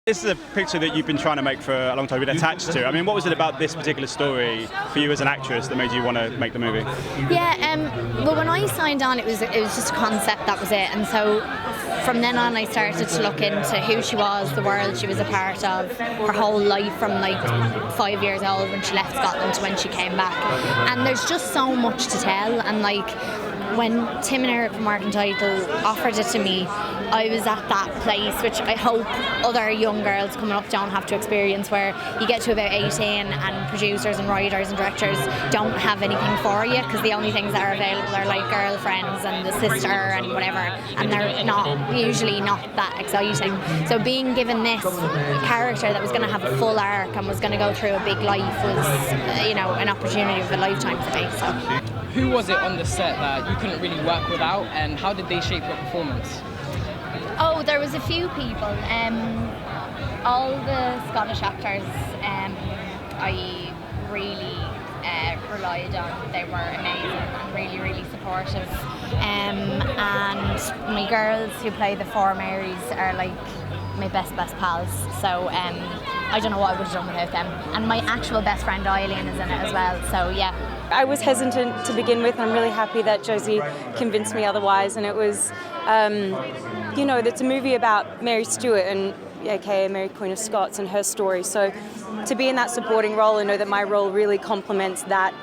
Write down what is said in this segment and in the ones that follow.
This is a picture that you've been trying to make for a long time, been attached to. I mean, what was it about this particular story for you as an actress that made you want to make the movie? Yeah, well, when I signed on, it was just a concept, that was it. And so from then on, I started to look into who she was, the world she was a part of, her whole life from like 5 years old when she left Scotland to when she came back. And there's just so much to tell. And like, when Tim and Eric from Untitled offered it to me, I was at that place, which I hope other young girls coming up don't have to experience, where you get to about 18 and producers and writers and directors don't have anything for you, because the only things that are available are like girlfriends and the sister and whatever, and they're usually not that exciting. So being given this character that was going to have a full arc and was going to go through a big life was, an opportunity of a lifetime for me. So. Who was it on the set that you couldn't really work without, and how did they shape your performance? Oh, there was a few people. All the Scottish actors I really relied on. They were amazing and really, really supportive. And my girls who play the four Marys are like my best pals. So I don't know what I would have done without them. And my actual best friend Eileen is in it as well. So yeah. I was hesitant to begin with. I'm really happy that Josie convinced me otherwise, and it was, it's a movie about Mary Stuart, and aka Mary Queen of Scots, and her story. So to be in that supporting role and know that my role really complements that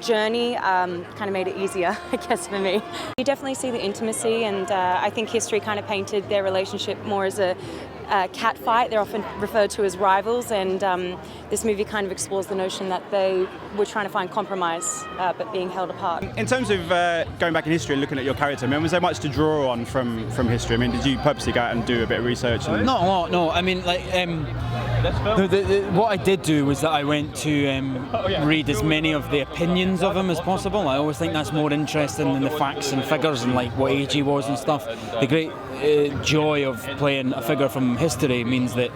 journey kind of made it easier, I guess, for me. You definitely see the intimacy, and I think history kind of painted their relationship more as a cat fight. They're often referred to as rivals, and this movie kind of explores the notion that they were trying to find compromise, but being held apart. In terms of going back in history and looking at your character, I mean, was there much to draw on from history? I mean, did you purposely go out and do a bit of research? Not a lot, no. I mean, like, what I did do was that I went to read as many of the opinions of him as possible. I always think that's more interesting than the facts and figures and like what age he was and stuff. The great joy of playing a figure from history means that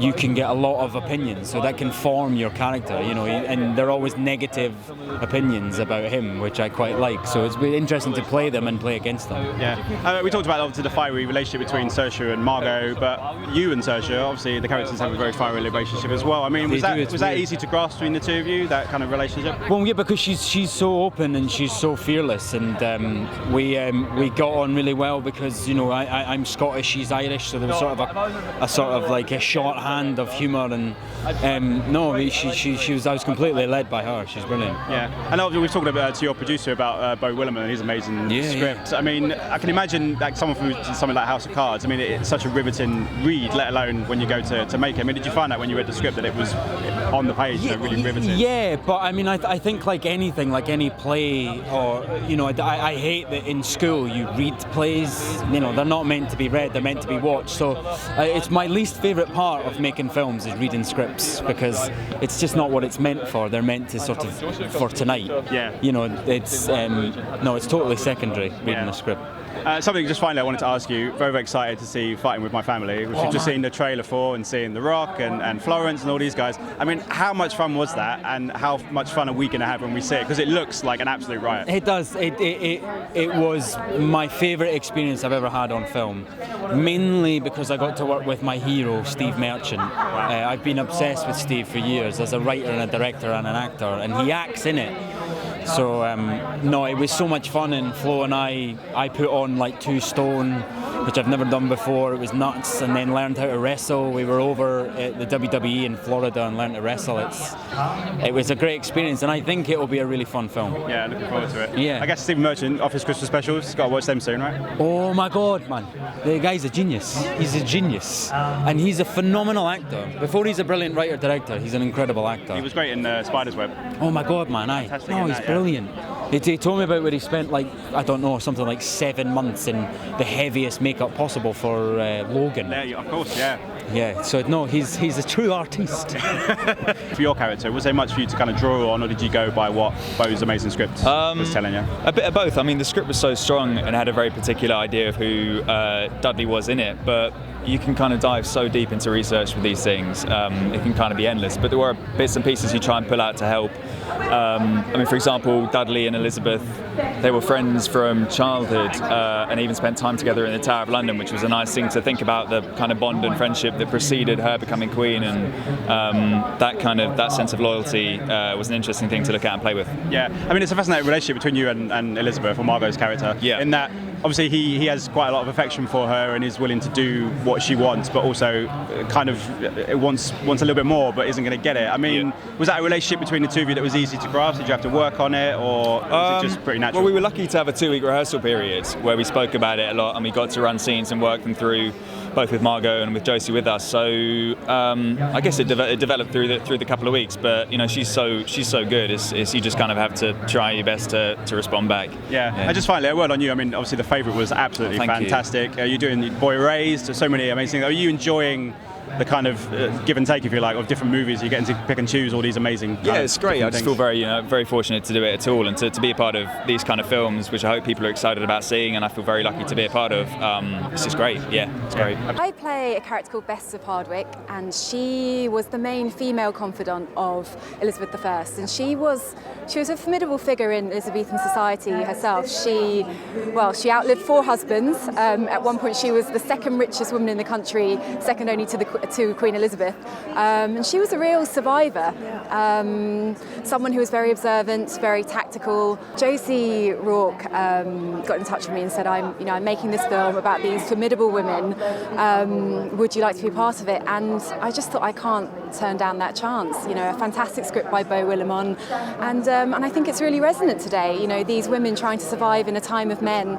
you can get a lot of opinions, so that can form your character, and they're always negative opinions about him, which I quite like, so it's really interesting to play them and play against them. Yeah, we talked about obviously the fiery relationship between Saoirse and Margot, but you and Saoirse, obviously the characters have a very fiery relationship as well. I mean, was that easy to grasp between the two of you, that kind of relationship? Well, yeah, because she's so open and she's so fearless, and we got on really well because I'm Scottish, she's Irish, so there was sort of like a shorthand of humour, and I was completely led by her. She's brilliant. Yeah, and obviously we've talked about to your producer about Beau Willimon and his amazing script. Yeah. I mean, I can imagine like someone from something like House of Cards. I mean, it's such a riveting read, let alone when you go to make it. I mean, did you find out when you read the script that it was on the page, really riveting? Yeah, but I mean, I think like anything, like any play, or I hate that in school you read plays. They're not meant to be read; they're meant to be watched. So it's my least favourite part of making films is reading scripts, because it's just not what it's meant for. They're meant to sort of for tonight. Yeah. It's it's totally secondary reading a script. Something just finally I wanted to ask you, very, very excited to see Fighting with My Family, which we've just seen the trailer for, and seeing The Rock and Florence and all these guys. I mean, how much fun was that, and how much fun are we going to have when we see it? Because it looks like an absolute riot. It does. It was my favourite experience I've ever had on film, mainly because I got to work with my hero, Steve Merchant. I've been obsessed with Steve for years as a writer and a director and an actor, and he acts in it. So it was so much fun, and Flo and I put on like 2 stone, which I've never done before. It was nuts, and then learned how to wrestle. We were over at the WWE in Florida and learned to wrestle. It was a great experience, and I think it will be a really fun film. Yeah, looking forward to it. Yeah. I guess Steve Merchant off his Christmas specials, got to watch them soon, right? Oh my God, man. The guy's a genius. He's a genius. And he's a phenomenal actor. Before he's a brilliant writer-director, he's an incredible actor. He was great in Spider's Web. Oh my God, man. He's brilliant. He told me about where he spent something like 7 months in the heaviest makeup possible for Logan. Yeah, of course, yeah. Yeah, so he's a true artist. For your character, was there much for you to kind of draw on, or did you go by what Beau's amazing script was telling you? A bit of both. I mean, the script was so strong and had a very particular idea of who Dudley was in it, but you can kind of dive so deep into research with these things. It can kind of be endless, but there were bits and pieces you try and pull out to help. I mean, for example, Dudley and Elizabeth, they were friends from childhood and even spent time together in the Tower of London, which was a nice thing to think about, the kind of bond and friendship that preceded her becoming queen, and that sense of loyalty was an interesting thing to look at and play with. Yeah, I mean, it's a fascinating relationship between you and Elizabeth, or Margot's character. Yeah. In that, obviously, he has quite a lot of affection for her and is willing to do what she wants, but also kind of wants a little bit more, but isn't going to get it. I mean, was that a relationship between the two of you that was easy to grasp? Did you have to work on it, or was it just pretty natural? Well, we were lucky to have a 2-week rehearsal period where we spoke about it a lot, and we got to run scenes and work them through, both with Margot and with Josie with us. So I guess it developed through the couple of weeks. But you know, she's so good. It's you just kind of have to try your best to respond back. Yeah. And just finally, a word on you. I mean, obviously the favourite was absolutely fantastic. You're doing Boy Raised, so many amazing things. Are you enjoying the kind of give and take, if you like, of different movies? You're getting to pick and choose all these amazing it's great. I just feel very fortunate to do it at all, and to be a part of these kind of films, which I hope people are excited about seeing, and I feel very lucky to be a part of. It's just great. Yeah, it's great. I play a character called Bess of Hardwick, and she was the main female confidant of Elizabeth I, and she was a formidable figure in Elizabethan society herself. She outlived 4 husbands. At one point, she was the second richest woman in the country, second only to Queen Elizabeth, and she was a real survivor. Someone who was very observant, very tactical. Josie Rourke got in touch with me and said, I'm making this film about these formidable women. Would you like to be part of it? And I just thought, I can't turn down that chance. You know, a fantastic script by Beau Willimon, and I think it's really resonant today. You know, these women trying to survive in a time of men,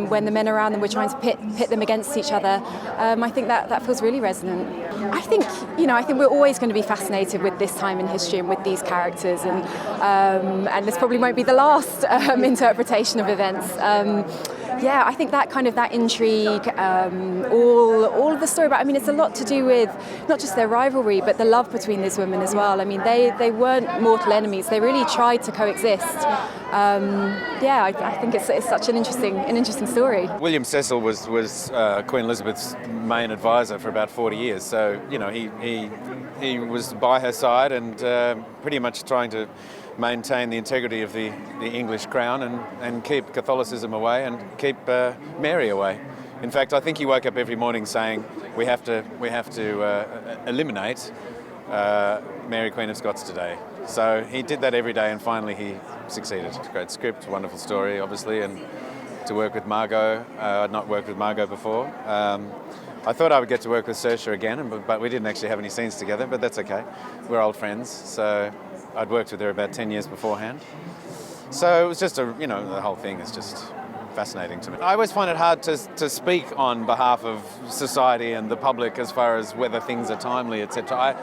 when the men around them were trying to pit them against each other. I think that feels really resonant. I think we're always going to be fascinated with this time in history and with these characters, and this probably won't be the last interpretation of events. I think that intrigue, all of the story about. I mean, it's a lot to do with not just their rivalry, but the love between these women as well. I mean, they weren't mortal enemies. They really tried to coexist. I think it's such an interesting story. William Cecil was Queen Elizabeth's main advisor for about 40 years. So he was by her side and pretty much trying to maintain the integrity of the English crown and keep Catholicism away and keep Mary away. In fact, I think he woke up every morning saying we have to eliminate Mary Queen of Scots today. So he did that every day, and finally he succeeded. It's a great script, wonderful story, obviously, and to work with Margot. I'd not worked with Margot before. I thought I would get to work with Saoirse again, but we didn't actually have any scenes together, but that's okay. We're old friends, so I'd worked with her about 10 years beforehand. So it was just the whole thing is just fascinating to me. I always find it hard to speak on behalf of society and the public as far as whether things are timely, etc.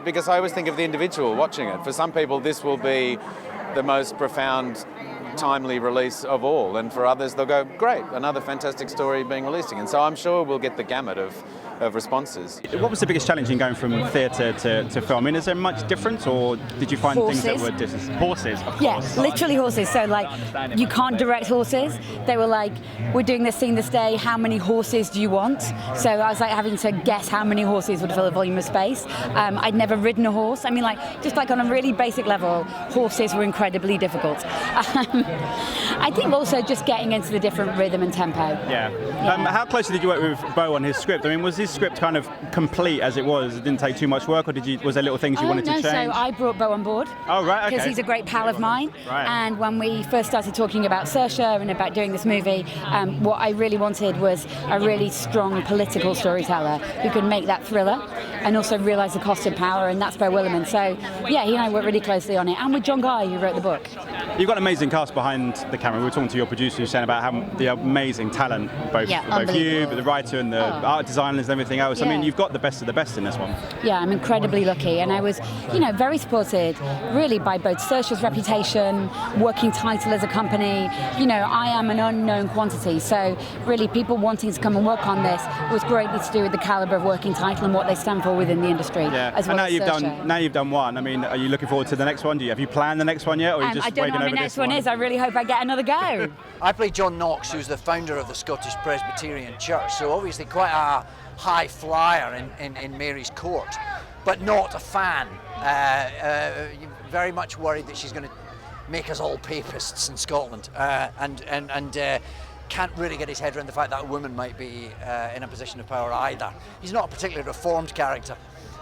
Because I always think of the individual watching it. For some people, this will be the most profound, timely release of all, and for others they'll go, great, another fantastic story being released again. So I'm sure we'll get the gamut of responses. What was the biggest challenge in going from theatre to film? I mean, is there much difference, or did you find things that were different? Horses, of course. Yeah, literally horses. So you can't direct horses. They were like, we're doing this scene this day, how many horses do you want? So I was having to guess how many horses would fill a volume of space. I'd never ridden a horse. I mean, just on a really basic level, horses were incredibly difficult. I think also just getting into the different rhythm and tempo. Yeah. How closely did you work with Beau on his script? I mean, was his script kind of complete as it was? It didn't take too much work, or was there little things you wanted to change? So I brought Beau on board. Oh, right, okay. Because he's a great pal of mine. Right. And when we first started talking about Saoirse and about doing this movie, what I really wanted was a really strong political storyteller who could make that thriller and also realise the cost of power, and that's Beau Willimon. So, yeah, he and I worked really closely on it, and with John Guy, who wrote the book. You've got an amazing cast behind the camera. We were talking to your producer who's saying about how the amazing talent, both you, the writer and the art designers and everything else. Yeah. I mean, you've got the best of the best in this one. Yeah, I'm incredibly lucky, and I was, very supported, really, by both Saoirse's reputation, working title as a company. I am an unknown quantity, so really people wanting to come and work on this was greatly to do with the calibre of working title and what they stand for within the industry. Yeah. As well and now you've done one. I mean, are you looking forward to the next one? Have you planned the next one yet, or are you just waiting my next one is. I really hope I get another go. I play John Knox, who's the founder of the Scottish Presbyterian Church, so obviously quite a high flyer in Mary's court, but not a fan. Very much worried that she's going to make us all papists in Scotland, and can't really get his head around the fact that a woman might be in a position of power either. He's not a particularly reformed character,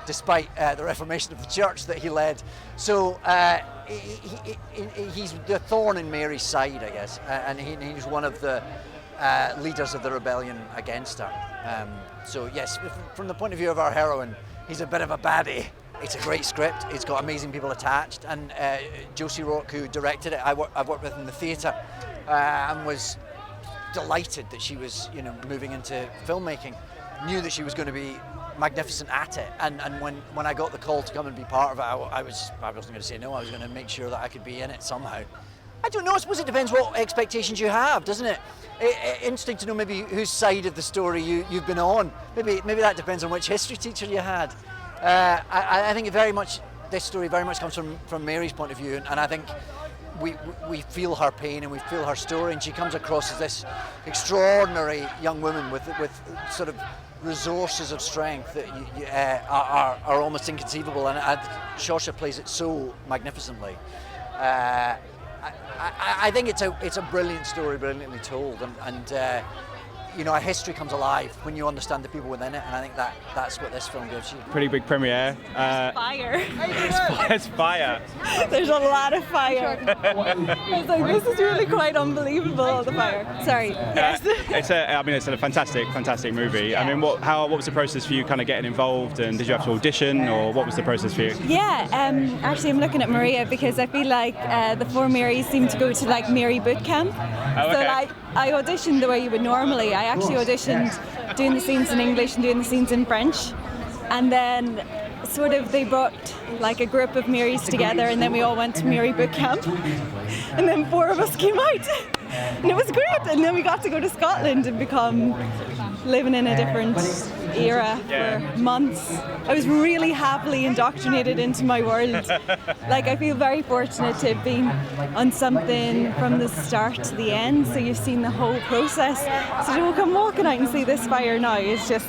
despite the reformation of the church that he led. So he's the thorn in Mary's side, I guess, and he's one of the leaders of the rebellion against her. So yes, from the point of view of our heroine, he's a bit of a baddie. It's a great script, it's got amazing people attached, and Josie Rourke, who directed it, I've worked with in the theatre, and was delighted that she was, moving into filmmaking, knew that she was going to be magnificent at it, and when I got the call to come and be part of it, I wasn't going to say no. I was going to make sure that I could be in it somehow. I don't know, I suppose it depends what expectations you have, doesn't it? Interesting to know maybe whose side of the story you've been on. Maybe that depends on which history teacher you had. I think this story very much comes from Mary's point of view, and I think we feel her pain and we feel her story, and she comes across as this extraordinary young woman with sort of resources of strength that are almost inconceivable, and Saoirse plays it so magnificently. I think it's a brilliant story, brilliantly told, and a history comes alive when you understand the people within it, and I think that's what this film gives you. Pretty big premiere. Fire. It's fire. There's a lot of fire. I was like, this is really quite unbelievable, all the fire. Sorry. Yes. It's a fantastic movie. Yeah. I mean, what was the process for you kind of getting involved, and did you have to audition, or what was the process for you? Yeah, actually I'm looking at Maria because I feel like the four Marys seem to go to like Mary boot camp. Oh, okay. So like I auditioned the way you would normally. I actually auditioned doing the scenes in English and doing the scenes in French, and then sort of they brought like a group of Marys together, and then we all went to Mary boot camp, and then 4 of us came out, and it was great. And then we got to go to Scotland and become living in a different era for months. I was really happily indoctrinated into my world. Like, I feel very fortunate to have been on something from the start to the end, so you've seen the whole process. So to come walking out and see this fire now is just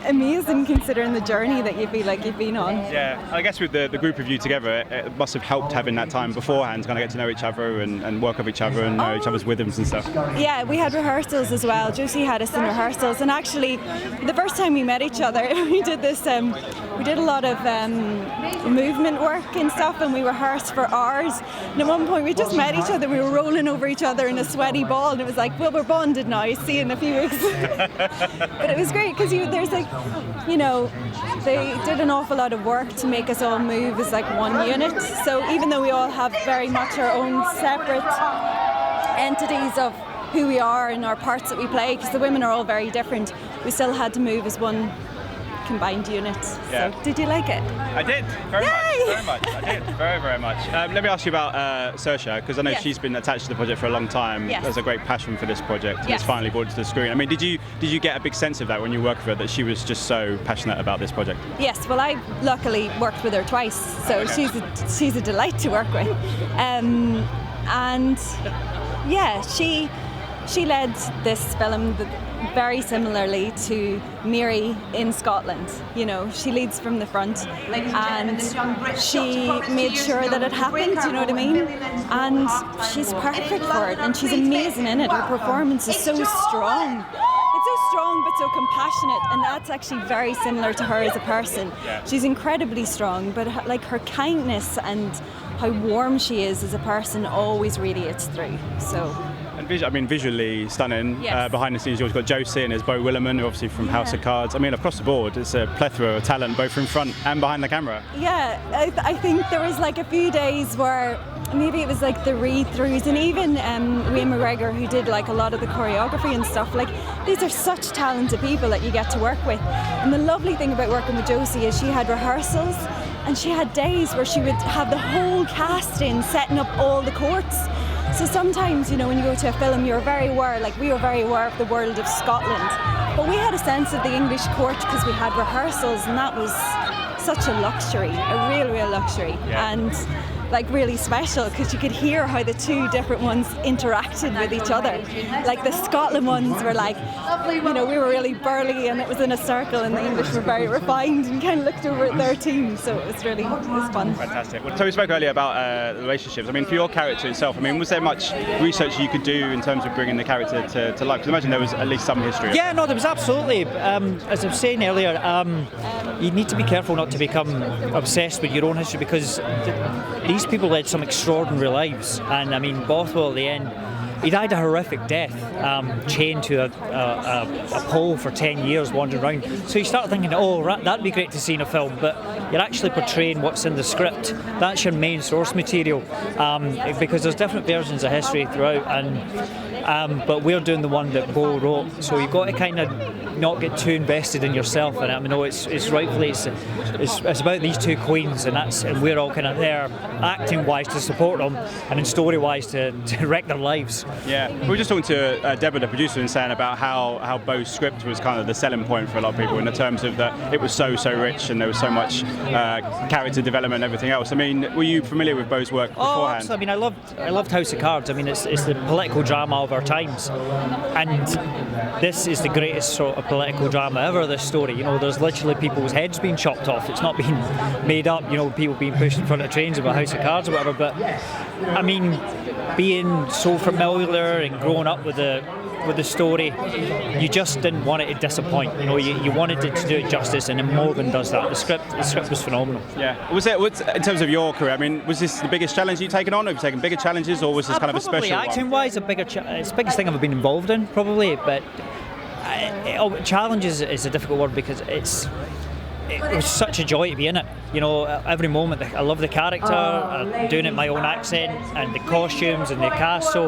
amazing, considering the journey that you feel like you've been on. Yeah, I guess with the group of you together, it must have helped having that time beforehand to kind of get to know each other and work with each other and know each other's rhythms and stuff. Yeah, we had rehearsals as well. Josie had us in rehearsals, and actually the first time we met each other, we did this, we did a lot of movement work and stuff, and we rehearsed for hours, and at one point we just met each other, we were rolling over each other in a sweaty ball, and it was like, well, we're bonded now, see you in a few weeks. But it was great because there's like, they did an awful lot of work to make us all move as like one unit. So even though we all have very much our own separate entities of who we are and our parts that we play, because the women are all very different, we still had to move as one combined unit. Yeah. So did you like it? I did, very much. I did, very much. Let me ask you about Saoirse, because I know she's been attached to the project for a long time. Yes. There's a great passion for this project, and Yes. it's finally brought it to the screen. I mean, did you get a big sense of that when you worked with her, that she was just so passionate about this project? Yes, well, I luckily worked with her twice, so she's a delight to work with. And yeah, she led this film very similarly to Mary in Scotland. She leads from the front, and she made sure that it happened, you know what I mean? And she's perfect for it, and she's amazing in it. Her performance is so strong. It's so strong but so compassionate, and that's actually very similar to her as a person. She's incredibly strong, but her kindness and how warm she is as a person always radiates through. So. And visually stunning. Yes. Behind the scenes, you've got Josie and there's Beau Willimon, who obviously from House of Cards. I mean, across the board, it's a plethora of talent, both in front and behind the camera. Yeah, I think there was like a few days where maybe it was like the read-throughs, and even Ian McGregor, who did like a lot of the choreography and stuff. Like, these are such talented people that you get to work with. And the lovely thing about working with Josie is she had rehearsals, and she had days where she would have the whole cast in setting up all the courts. So sometimes, when you go to a film, you're very aware, like we were very aware of the world of Scotland, but we had a sense of the English court because we had rehearsals, and that was such a luxury, a real luxury. Yeah. And like really special because you could hear how the two different ones interacted with each other. Like the Scotland ones were like, you know, we were really burly and it was in a circle, and the English were very refined and kind of looked over at their team. So it was fun. Fantastic. So we spoke earlier about relationships. I mean, for your character itself, I mean, was there much research you could do in terms of bringing the character to life? Because I imagine there was at least some history. Yeah, no, there was absolutely. As I was saying earlier, you need to be careful not to become obsessed with your own history, because these people led some extraordinary lives. And I mean, Bothwell at the end, he died a horrific death, chained to a pole for 10 years, wandering around. So you start thinking, oh, that'd be great to see in a film, but you're actually portraying what's in the script. That's your main source material, because there's different versions of history throughout, but we're doing the one that Beau wrote. So you've got to kind of not get too invested in yourself in it. I mean, it's rightfully it's about these two queens, and we're all kind of there acting wise to support them, and in story wise to wreck their lives. Yeah, we were just talking to Debra, the producer, and saying about how Beau's script was kind of the selling point for a lot of people in the terms of that it was so rich and there was so much character development and everything else. I mean, were you familiar with Beau's work beforehand? Oh, absolutely. I mean, I loved House of Cards. I mean, it's the political drama of our times, and this is the greatest sort of political drama ever. This story, you know, there's literally people's heads being chopped off. It's not being made up. You know, people being pushed in front of trains about House of Cards or whatever. But I mean, being so familiar and growing up with the story, you just didn't want it to disappoint. You know, you wanted it to do it justice, and Morgan does that. The script was phenomenal. Yeah. Was it, in terms of your career, I mean, was this the biggest challenge you've taken on? Have you taken bigger challenges, or was this kind of a special one? Acting-wise, it's the biggest thing I've been involved in, probably. But challenges is a difficult word, because it was such a joy to be in it. You know, every moment, I love the character, doing it in my own accent, and the costumes and the cast. So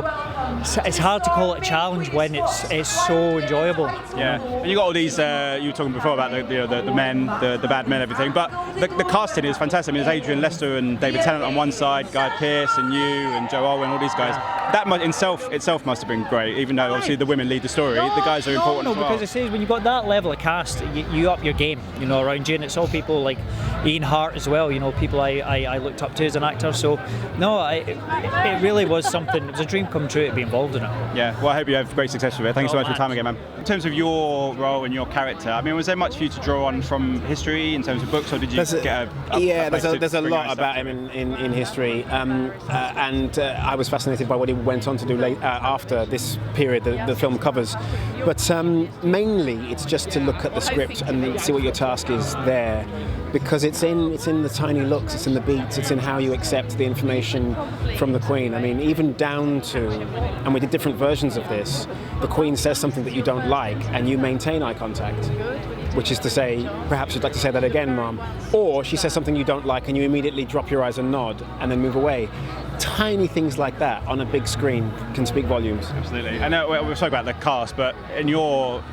it's hard to call it a challenge when it's so enjoyable. Yeah, and you got all these. You were talking before about the men, the bad men, everything. But the casting is fantastic. I mean, there's Adrian Lester and David Tennant on one side, Guy Pearce and you and Joe Alwyn, all these guys. That itself must have been great. Even though obviously the women lead the story, the guys are important as well. Because it says when you've got that level of cast, you up your game. You know, around you, and it's all people like Ian Hart as well. You know, people I looked up to as an actor. So no, it really was something. It was a dream come true to be involved in it. Yeah. Well, I hope you have great success with it. Thanks so much for your time again, man. In terms of your role and your character, I mean, was there much for you to draw on from history in terms of books, or did you there's a lot about him in history, and I was fascinated by what he went on to do after this period that the film covers. But mainly, it's just to look at the script and see what your task is there, because it's in the tiny looks, it's in the beats, it's in how you accept the information from the Queen. I mean, even down to, and we did different versions of this, the Queen says something that you don't like and you maintain eye contact, which is to say, perhaps you'd like to say that again, Mum. Or she says something you don't like and you immediately drop your eyes and nod and then move away. Tiny things like that on a big screen can speak volumes. Absolutely. I know we've spoken about the cast, but in your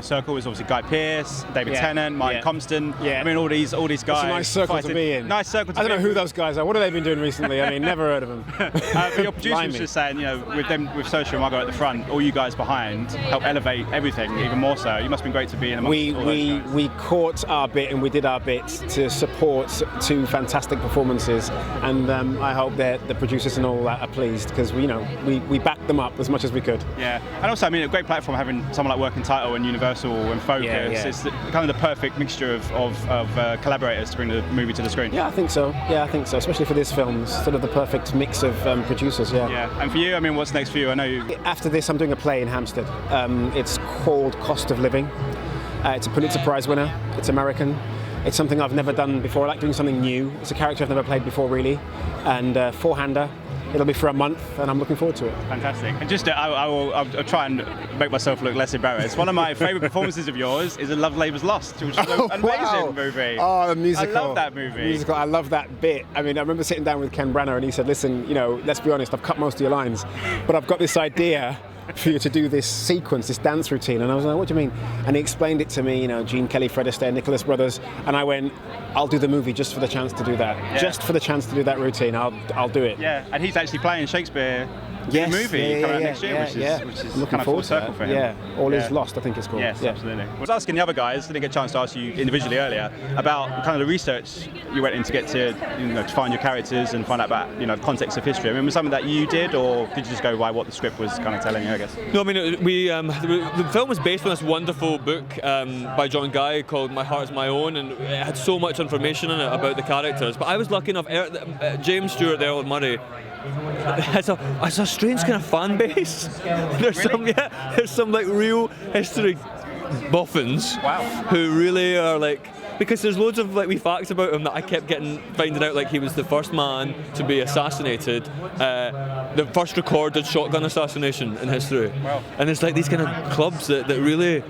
circle is obviously Guy Pearce, David Tennant, Mike Compston. Yeah. I mean, all these guys. It's a nice circle to be in. Nice circle to be in. I don't know who those guys are. What have they been doing recently? I mean, never heard of them. But your producer was just saying, you know, with Saoirse and Margot at the front, all you guys behind help elevate everything even more so. You must have been great to be in amongst all those guys. We caught our bit and we did our bit to support two fantastic performances, and I hope that the producers and all that are pleased, because we backed them up as much as we could. Yeah, and also, I mean, a great platform having someone like Working Title and Universal and Focus. Yeah. It's kind of the perfect mixture of collaborators to bring the movie to the screen. Yeah, I think so. Especially for this film, it's sort of the perfect mix of producers. Yeah. And for you, I mean, what's next for you? I know you. After this, I'm doing a play in Hampstead. It's called Cost of Living. It's a Pulitzer Prize winner. It's American. It's something I've never done before. I like doing something new. It's a character I've never played before, really. And four-hander. It'll be for a month, and I'm looking forward to it. Fantastic. And just, I'll try and make myself look less embarrassed. One of my favourite performances of yours is in Love Labour's Lost, which is an amazing movie. Oh, the musical. I love that movie. I love that bit. I mean, I remember sitting down with Ken Branagh, and he said, listen, let's be honest, I've cut most of your lines, but I've got this idea for you to do this sequence, this dance routine. And I was like, what do you mean? And he explained it to me, Gene Kelly, Fred Astaire, Nicholas Brothers, and I went, I'll do the movie just for the chance to do that. Yeah. Just for the chance to do that routine, I'll do it. Yeah, and he's actually playing Shakespeare the movie coming out next year, which is looking kind of full circle for him. Yeah, All Is Lost, I think it's called. Yes, absolutely. I was asking the other guys, didn't get a chance to ask you individually earlier, about kind of the research you went in to get to, to find your characters and find out about, the context of history. I mean, was something that you did, or did you just go by what the script was kind of telling you, I guess? No, I mean, the film was based on this wonderful book by John Guy called My Heart Is My Own, and it had so much information in it about the characters. But I was lucky enough, James Stewart, the Earl of Murray, has a strange kind of fan base. There's some like real history boffins who really are like, because there's loads of like wee facts about him that I kept finding out, like he was the first man to be assassinated, the first recorded shotgun assassination in history. Wow. And there's like these kind of clubs that really,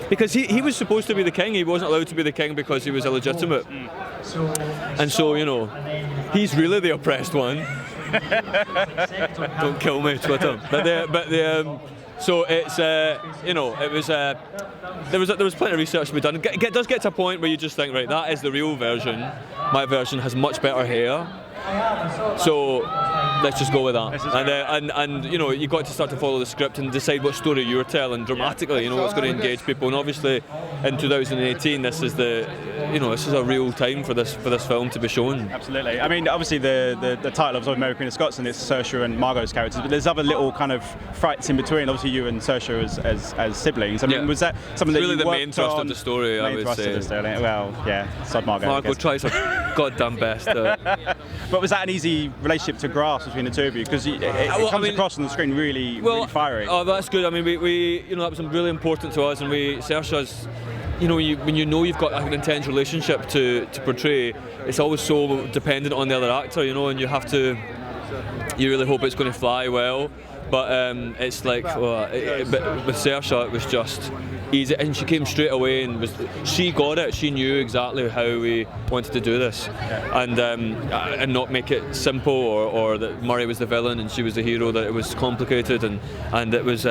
because he was supposed to be the king, he wasn't allowed to be the king because he was illegitimate. And so, he's really the oppressed one. Don't kill me, Twitter. So it's it was there was plenty of research to be done. It does get to a point where you just think, right, that is the real version. My version has much better hair. So let's just go with that. And you got to start to follow the script and decide what story you're telling dramatically. What's going to engage people. And obviously, in 2018, this is a real time for this film to be shown. Absolutely. I mean, obviously the title of Mary Queen of Scots, and it's Saoirse and Margot's characters, but there's other little kind of frights in between. Obviously, you and Saoirse as siblings. I mean, was that something that really you the main thrust on? of the story? I would say. Well, yeah, sod Margot. Margot tries her goddamn best. But was that an easy relationship to grasp between the two of you? Because it comes across on the screen really fiery. Oh, that's good. I mean, we that was really important to us, and Saoirse's, when you've got an intense relationship to portray, it's always so dependent on the other actor, and you really hope it's going to fly well. But it's like, but with Saoirse, it was just easy, and she came straight away and she got it. She knew exactly how we wanted to do this, and not make it simple or that Murray was the villain and she was the hero. That it was complicated and it was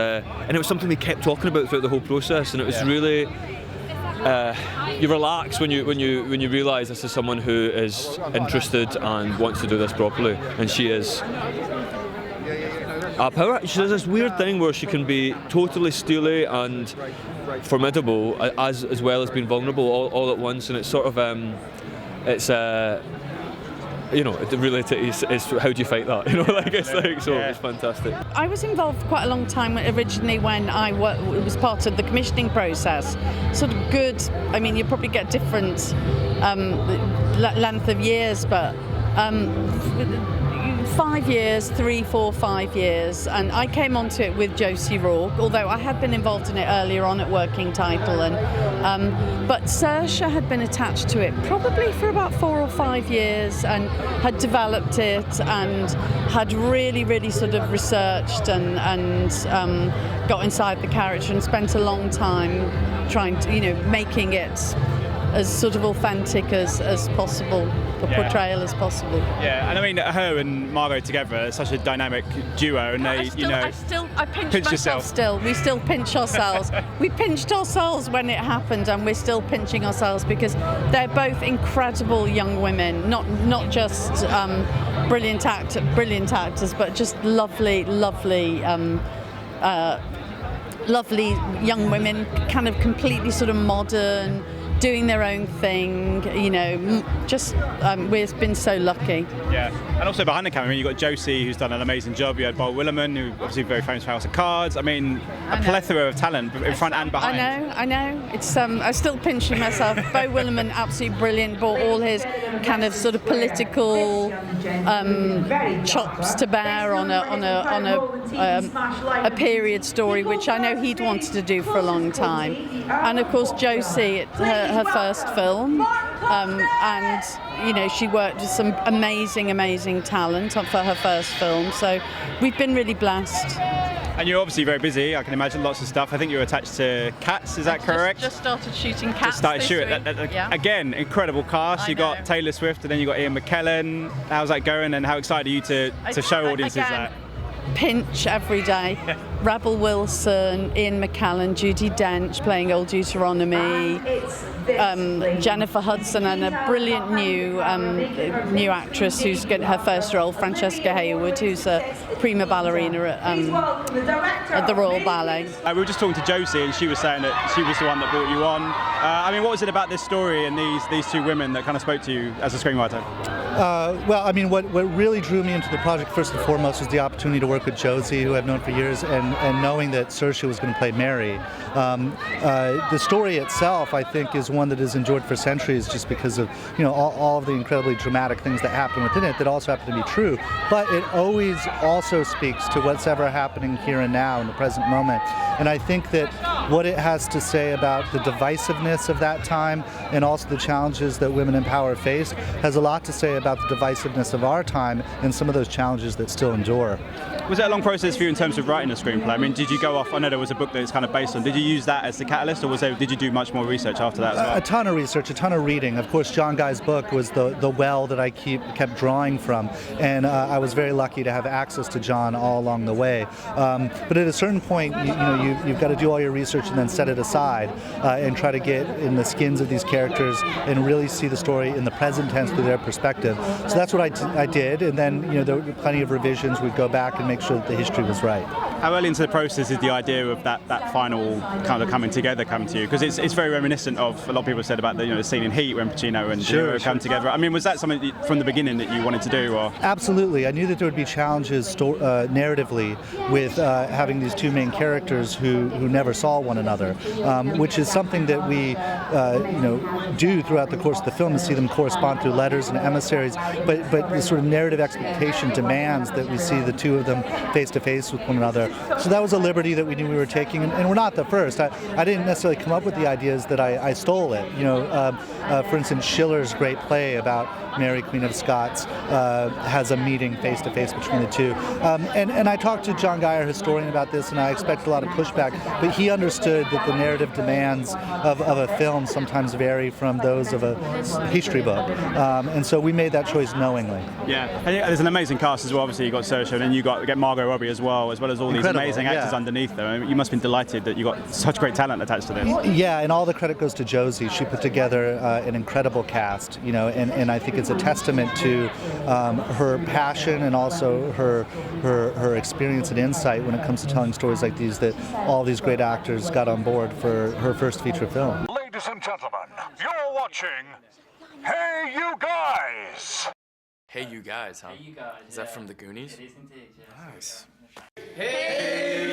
something we kept talking about throughout the whole process, and it was really. You relax when you realise this is someone who is interested and wants to do this properly, and she is. She does this weird thing where she can be totally steely and formidable as well as being vulnerable all at once, and it's sort of it really is how do you fight that? It's fantastic. I was involved quite a long time originally when it was part of the commissioning process. Sort of good. I mean, you probably get different length of years, but. 5 years, 3, 4, 5 years, and I came onto it with Josie Rourke, although I had been involved in it earlier on at working title, but Saoirse had been attached to it probably for about 4 or 5 years and had developed it and had really sort of researched and got inside the character and spent a long time trying to, making it as sort of authentic as possible, a portrayal as possible. Yeah, and I mean, her and Margot together are such a dynamic duo, and I pinch myself still. We still pinch ourselves. We pinched ourselves when it happened, and we're still pinching ourselves because they're both incredible young women, not just brilliant actors, but just lovely young women, kind of completely sort of modern, doing their own thing, we've been so lucky. Yeah, and also behind the camera, I mean, you've got Josie, who's done an amazing job. You had Beau Willimon, who obviously very famous for House of Cards. I mean, a plethora of talent in front and behind. I know. It's I'm still pinching myself. Beau Willimon, absolutely brilliant, brought all his kind of sort of political chops to bear on a period story, which I know he'd wanted to do for a long time. And of course, Josie, her first film, and she worked with some amazing talent for her first film, so we've been really blessed. And you're obviously very busy, I can imagine, lots of stuff. I think you're attached to Cats, is that correct? Just started shooting Cats. Just started shooting. Again, incredible cast. You got Taylor Swift, and then you got Ian McKellen. How's that going, and how excited are you to show audiences that? Pinch every day. Rebel Wilson, Ian McKellen, Judi Dench playing Old Deuteronomy, Jennifer Hudson, and a brilliant new actress who's getting her first role, Francesca Hayward, who's a prima ballerina at the Royal Ballet. We were just talking to Josie, and she was saying that she was the one that brought you on. I mean, what was it about this story and these two women that kind of spoke to you as a screenwriter? Well, I mean, what really drew me into the project first and foremost was the opportunity to work with Josie, who I've known for years, and knowing that Saoirse was going to play Mary. The story itself, I think, is one that has endured for centuries, just because of all of the incredibly dramatic things that happen within it that also happen to be true. But it always also speaks to what's ever happening here and now in the present moment. And I think that what it has to say about the divisiveness of that time and also the challenges that women in power faced has a lot to say about the divisiveness of our time and some of those challenges that still endure. Was it a long process for you in terms of writing a screenplay? I mean, did you go off, I know there was a book that it's kind of based on, did you use that as the catalyst, or did you do much more research after that as well? A ton of research, a ton of reading. Of course, John Guy's book was the well that I kept drawing from, and I was very lucky to have access to John all along the way. But at a certain point, you've got to do all your research and then set it aside and try to get in the skins of these characters and really see the story in the present tense through their perspective. So that's what I did, and then there were plenty of revisions. We'd go back and make sure that the history was right. How early into the process is the idea of that final kind of coming together come to you? Because it's very reminiscent of a lot of people said about the scene in Heat when Pacino and De Niro come together. I mean, was that something from the beginning that you wanted to do? Or? Absolutely. I knew that there would be challenges narratively with having these two main characters who never saw one another, which is something that we do throughout the course of the film, is see them correspond through letters and emissaries, but the sort of narrative expectation demands that we see the two of them face to face with one another. So that was a liberty that we knew we were taking, and we're not the first. I didn't necessarily come up with the ideas, that I stole it. For instance, Schiller's great play about Mary, Queen of Scots, has a meeting face to face between the two. And I talked to John Guy, our historian, about this, and I expected a lot of pushback, but he understood that the narrative demands of a film sometimes vary from those of a history book. And so we made that choice knowingly. Yeah, and there's an amazing cast as well. Obviously, you got Saoirse, and then you get Margot Robbie as well as all these amazing actors underneath them. I mean, you must have been delighted that you got such great talent attached to this. Yeah, and all the credit goes to Josie. She put together an incredible cast, and I think it's a testament to her passion and also her experience and insight when it comes to telling stories like these, that all these great actors got on board for her first feature film. Ladies and gentlemen, you're watching Hey You Guys! Hey You Guys, huh? Hey You Guys. Is that from the Goonies? It is indeed, yeah. Nice. Hey